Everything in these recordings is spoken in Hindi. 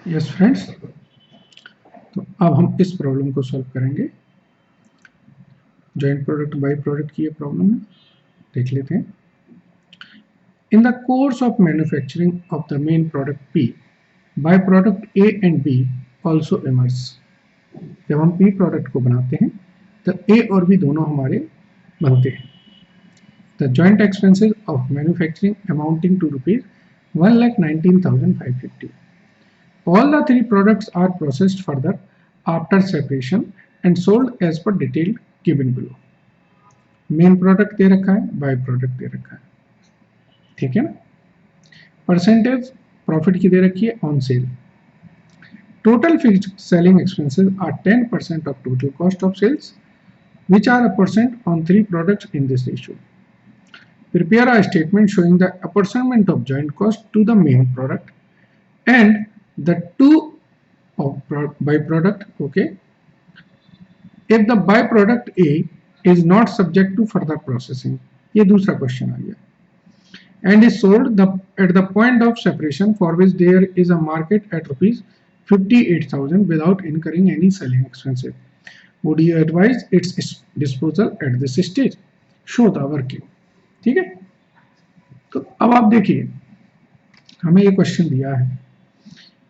यस फ्रेंड्स, तो अब हम इस प्रॉब्लम को सॉल्व करेंगे। जॉइंट प्रोडक्ट बाई प्रोडक्ट की ये प्रॉब्लम है, देख लेते हैं। In the course of manufacturing of the main product P, by product A and B also emerge. जब हम पी प्रोडक्ट को बनाते हैं तो ए और बी दोनों हमारे बनते हैं। The joint expenses of manufacturing amounting to rupees 1,19,550। All the three products are processed further after separation and sold as per detail given below. Main product दे रखा है, बाय प्रोडक्ट दे रखा है, ठीक है ना। परसेंटेज प्रॉफिट की दे रखी है on sale. Total fixed selling expenses are 10% of total cost of sales which are a percent on three products in this ratio. Prepare a statement showing the apportionment of joint cost to the main product and the two of byproduct. Okay, if the byproduct A is not subject to further processing, ये दूसरा क्वेश्चन आ गया, and is sold at the point of separation for which there is a market at rupees 58,000 without incurring any selling expenses, would you advise its disposal at this stage? Show the working. ठीक है, तो अब आप देखिए, हमें ये क्वेश्चन दिया है,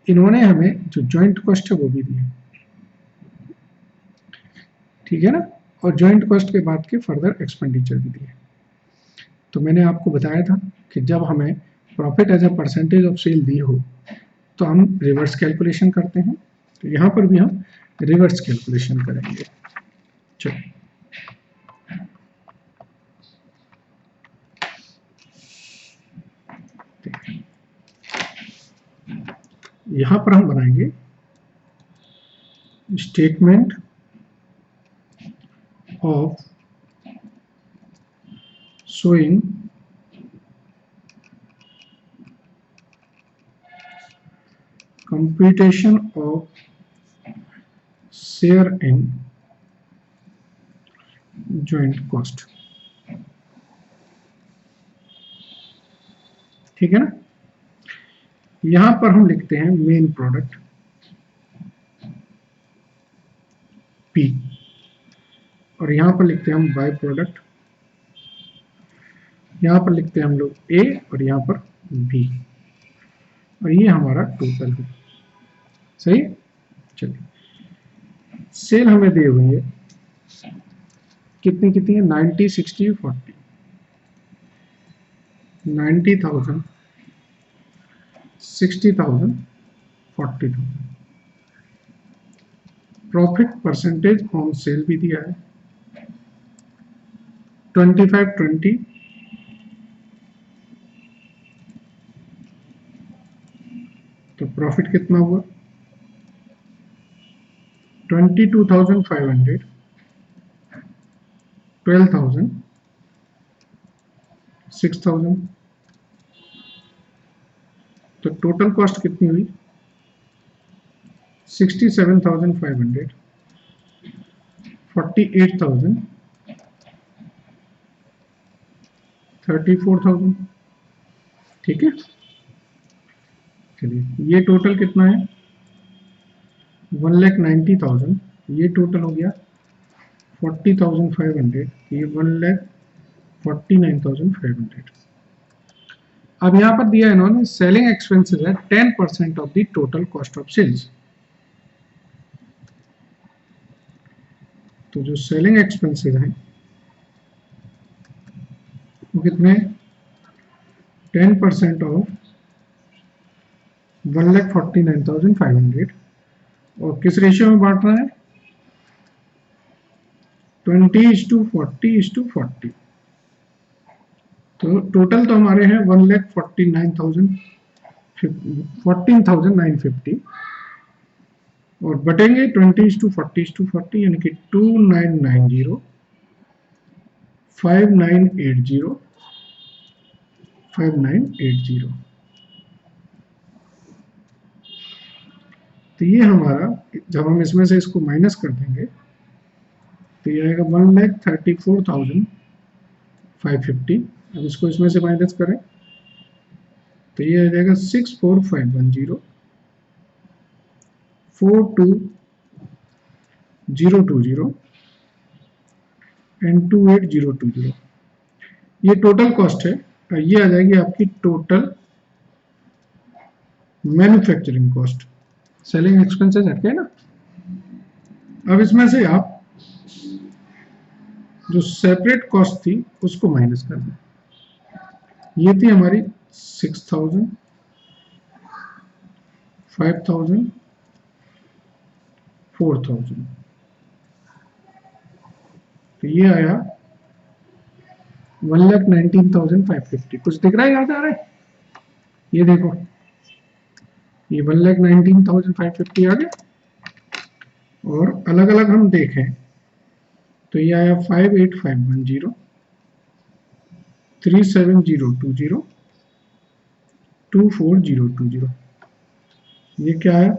इन्होंने हमें जो जॉइंट कॉस्ट है वो भी दिया, ठीक है ना, और जॉइंट कॉस्ट के बाद के फर्दर एक्सपेंडिचर भी दिए। तो मैंने आपको बताया था कि जब हमें profit as a percentage of sale दी हो तो हम रिवर्स कैलकुलेशन करते हैं, तो यहाँ पर भी हम रिवर्स कैलकुलेशन करेंगे। चलो, यहाँ पर हम बनाएंगे statement of showing computation of share in joint cost, ठीक है ना। यहां पर हम लिखते हैं मेन प्रोडक्ट P और यहां पर लिखते हैं हम बाय प्रोडक्ट, यहां पर लिखते हैं हम लोग A और यहां पर B, और ये हमारा टोटल है, सही। चलिए, सेल हमें दी हुई है कितनी कितनी है, 90 60 40, 90,000 60,000 40,000। प्रॉफिट परसेंटेज ऑन सेल भी दिया है 25 20, तो प्रॉफिट कितना हुआ 22,500, 12,000, 6,000, तो टोटल कॉस्ट कितनी हुई 67,500, 48,000, 34,000, ठीक है। चलिए, ये टोटल कितना है 1,90,000, ये टोटल हो गया 40,500, ये 1,49,500। अब यहां पर दिया इन्होंने सेलिंग एक्सपेंसेस है 10% of the total cost of sales, तो जो सेलिंग एक्सपेंसेस हैं वो कितने 10% ऑफ 1,49,500, और किस रेशियो में बांट रहा है 20:40:40, तो टोटल तो हमारे हैं 1,49,950 और बटेंगे 20:40:40 यानी कि 2990 5980 5980। तो ये हमारा, जब हम इसमें से इसको माइनस कर देंगे तो ये आएगा 1,34,550। अब इसको इसमें से माइनस करें तो ये आ जाएगा 64,510 42020 एंड 28020, ये टोटल कॉस्ट है। ये आ जाएगी आपकी total manufacturing cost, selling expenses हटके ना। अब इसमें से आप जो सेपरेट कॉस्ट थी उसको माइनस कर दें। ये थी हमारी 6000, 5000, 4000, तो ये आया 1,19,550। कुछ दिख रहा है, याद आ रहा है? ये देखो, ये 1,19,550 आ गया। और अलग अलग हम देखें तो ये आया 58510, 37020, 24020। ये क्या है?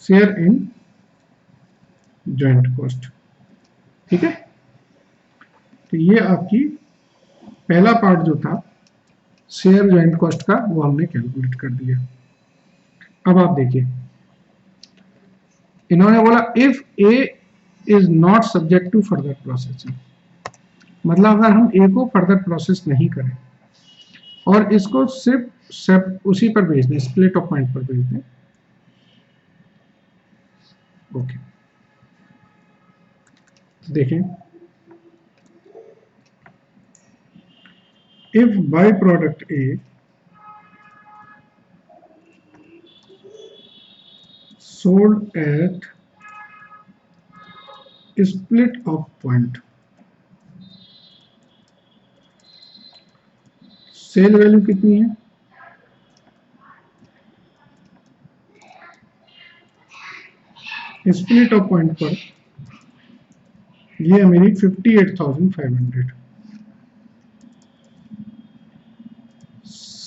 Share in joint cost. ठीक है, तो ये आपकी पहला पार्ट जो था शेयर जॉइंट कॉस्ट का, वो हमने कैलकुलेट कर दिया। अब आप देखिए, इन्होंने बोला if A is not subject to further processing, मतलब अगर हम ए को फर्दर प्रोसेस नहीं करें और इसको सिर्फ उसी पर भेज दें, स्प्लिट ऑफ पॉइंट पर भेज दें। ओके, देखें, if byproduct A sold at split of point, sale value कितनी है? स्प्लिट ऑफ पॉइंट पर ये है मेरी 58,500।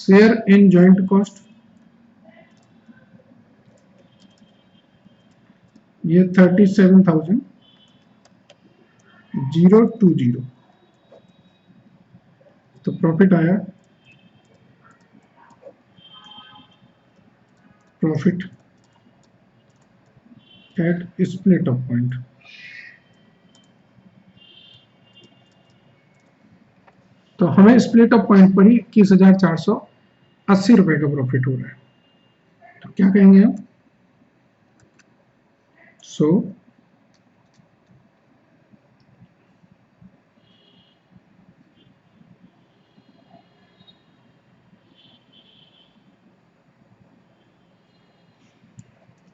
शेयर इन जॉइंट कॉस्ट ये 37,020, तो प्रॉफिट आया, profit eight split of point. तो हमें स्प्लिट ऑफ पॉइंट पर ही 21,480 रुपए का प्रॉफिट हो रहा है। तो क्या कहेंगे हम? सो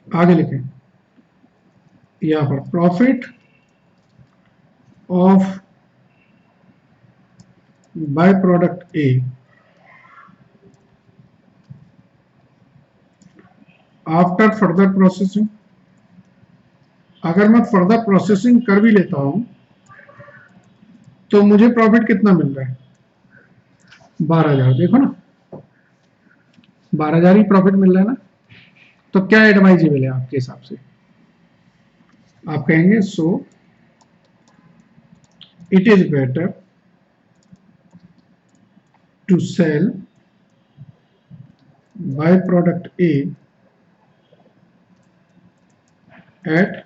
आगे लिखें, यहां पर profit of bye product A after further processing. अगर मैं फर्दर प्रोसेसिंग कर भी लेता हूं तो मुझे प्रॉफिट कितना मिल रहा है? 12,000। देखो ना, 12,000 ही प्रॉफिट मिल रहा है ना। तो क्या एडवाइजेबल है आपके हिसाब से? आप कहेंगे so it is better to sell by product A at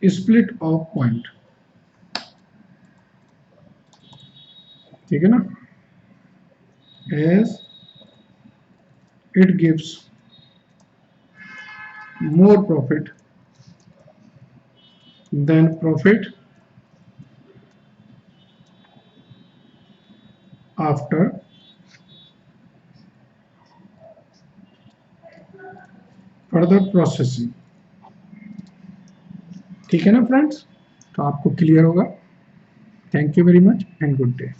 split of point. ठीक है ना, as it gives more profit than profit after further processing। ठीक है ना फ्रेंड्स, तो आपको क्लियर होगा। Thank you very much and good day.